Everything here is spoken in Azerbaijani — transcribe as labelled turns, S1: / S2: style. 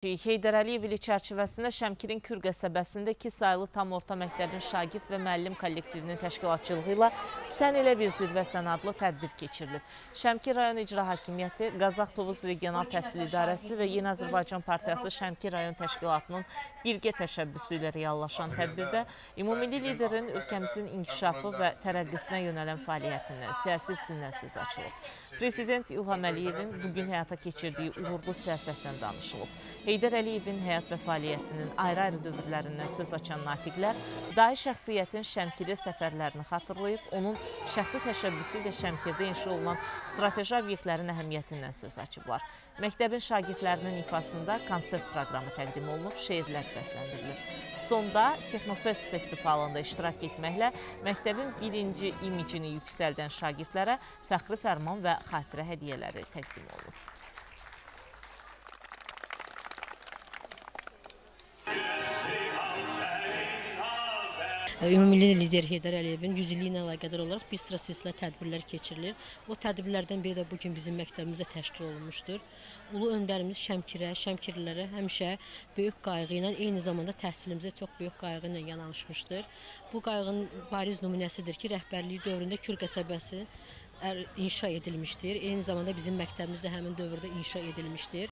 S1: Heydər Əliyev ili çərçivəsində Şəmkirin Kür qəsəbəsində 2 saylı tam orta məktəbin şagird və müəllim kollektivinin təşkilatçılığı ilə Sən elə bir zirvə sən adlı tədbir keçirilib. Şəmkir rayon İcra Hakimiyyəti, Qazax Tovuz Regional Təhsil İdarəsi və Yeni Azərbaycan Partiyası Şəmkir rayon təşkilatının birgə təşəbbüsü ilə reallaşan tədbirdə ümumilli liderin ölkəmizin inkişafı və tərəqqisinə yönələn fəaliyyətindən, siyasi irsindən söz açılıb. Prezident İlham Əliyevin bugün həyata keçirdiyi uğurlu siyasətdən danışılıb. Heydər Əliyevin həyat və fəaliyyətinin ayrı-ayrı dövrlərindən söz açan natiqlər dahi şəxsiyyətin Şəmkirli səfərlərini xatırlayıb, onun şəxsi təşəbbüsü ilə Şəmkirdə inşa olunan strateji obyektlərin əhəmiyyətindən söz açıblar. Məktəbin şagirdlərinin ifasında konsert proqramı təqdim olunub, şeirlər səsləndirilib. Sonda Texnofest festivalında iştirak etməklə məktəbin birinci imicini yüksəldən şagirdlərə fəxri fərman və xatirə hədiyyələri təqdim olunub.
S2: Ümumilli lider Heydər Əliyevin 100 ili ilə əlaqədar olaraq bir sıra silsilə tədbirlər keçirilir. O tədbirlərdən biri də bugün bizim məktəbimizdə təşkil olunmuşdur. Ulu öndərimiz Şəmkirə, Şəmkirlilərə həmişə böyük qayğı ilə, eyni zamanda təhsilimizə çox böyük qayğı ilə yanaşmışdır. Bu qayğının bariz nümunəsidir ki, rəhbərliyi dövründə Kür qəsəbəsi inşa edilmişdir. Eyni zamanda bizim məktəbimiz də həmin dövrdə inşa edilmişdir.